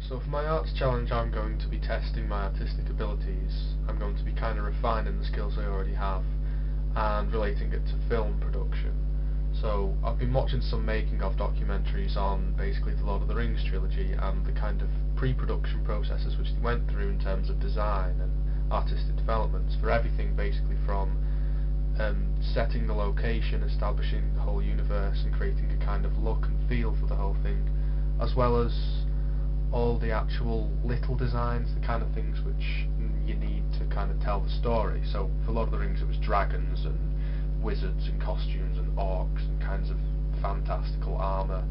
So for my arts challenge, I'm going to be testing my artistic abilities. I'm going to be kind of refining the skills I already have and relating it to film production. So I've been watching some making of documentaries on basically the Lord of the Rings trilogy and the kind of pre-production processes which they went through in terms of design and artistic developments for everything, basically from setting the location, establishing the whole universe and creating a kind of look and feel for the whole thing, as well as all the actual little designs, the kind of things which you need to kind of tell the story. So for Lord of the Rings it was dragons and wizards and costumes and orcs and kinds of fantastical armour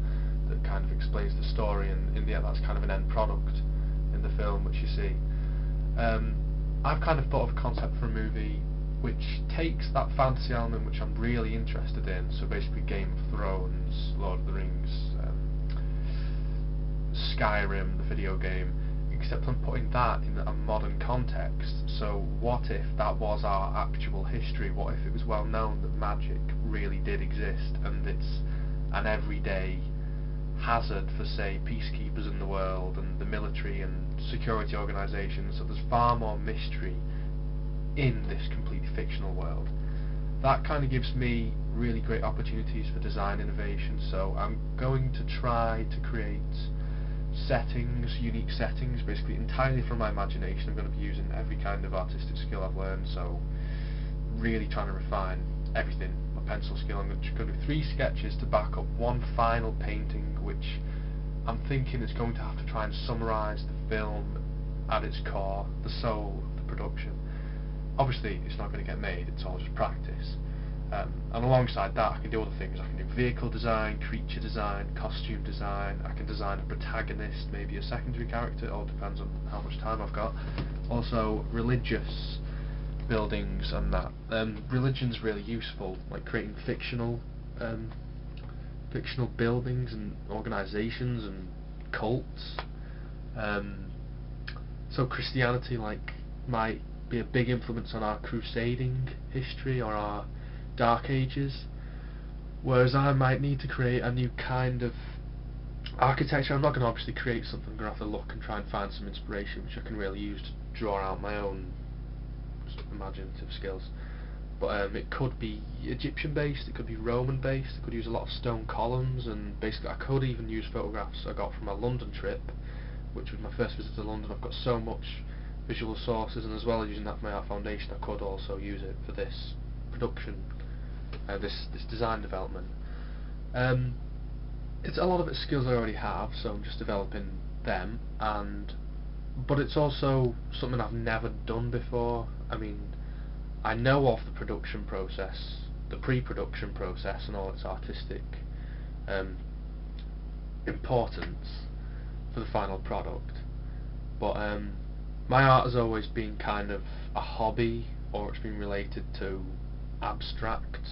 that kind of explains the story, and in the end that's kind of an end product in the film which you see. I've kind of thought of a concept for a movie which takes that fantasy element which I'm really interested in, so basically Game of Thrones, Lord of the Rings, Skyrim, the video game, except I'm putting that in a modern context. So what if that was our actual history? What if it was well known that magic really did exist and it's an everyday hazard for, say, peacekeepers in the world and the military and security organisations, so there's far more mystery in this completely fictional world. That kind of gives me really great opportunities for design innovation, so I'm going to try to create settings, unique settings, basically entirely from my imagination. I'm going to be using every kind of artistic skill I've learned, so really trying to refine everything. My pencil skill, I'm going to do 3 sketches to back up one final painting, which I'm thinking is going to have to try and summarise the film at its core, the soul of the production. Obviously it's not going to get made, it's all just practice. And alongside that I can do other things. I can do vehicle design, creature design, costume design, I can design a protagonist, maybe a secondary character, it all depends on how much time I've got. Also religious buildings and that. Religion's really useful, like creating fictional buildings and organisations and cults. So Christianity might be a big influence on our crusading history or our Dark Ages, whereas I might need to create a new kind of architecture. I'm not going to obviously create something, I'm going to have to look and try and find some inspiration which I can really use to draw out my own imaginative skills. But it could be Egyptian based, it could be Roman based, it could use a lot of stone columns, and basically I could even use photographs I got from my London trip, which was my first visit to London. I've got so much visual sources, and as well as using that for my art foundation I could also use it for this production, this design development. It's a lot of it's skills I already have, so I'm just developing them, but it's also something I've never done before. I mean, I know of the production process, the pre-production process and all its artistic importance for the final product, but my art has always been kind of a hobby, or it's been related to abstract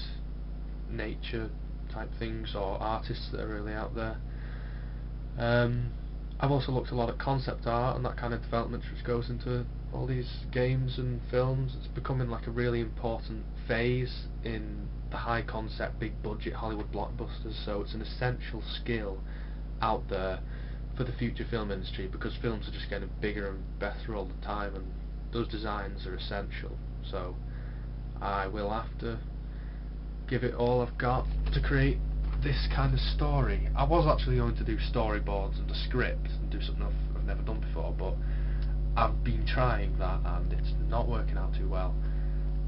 nature type things or artists that are really out there. I've also looked a lot at concept art and that kind of development which goes into all these games and films. It's becoming like a really important phase in the high concept, big budget Hollywood blockbusters, so it's an essential skill out there for the future film industry, because films are just getting bigger and better all the time and those designs are essential. So I will have to give it all I've got to create this kind of story. I was actually going to do storyboards and a script and do something I've never done before, but I've been trying that and it's not working out too well.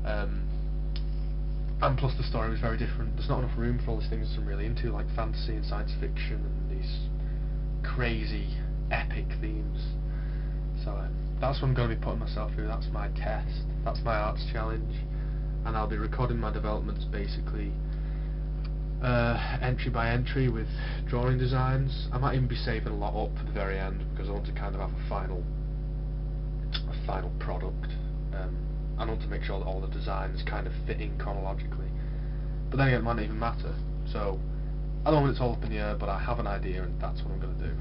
And plus the story was very different. There's not enough room for all these things I'm really into, like fantasy and science fiction and these crazy epic themes. So that's what I'm going to be putting myself through. That's my test, that's my arts challenge, and I'll be recording my developments basically entry by entry with drawing designs. I might even be saving a lot up for the very end because I want to kind of have a final product. I want to make sure that all the designs kind of fit in chronologically, but then again it might not even matter. So at the moment it's all up in the air, but I have an idea and that's what I'm going to do.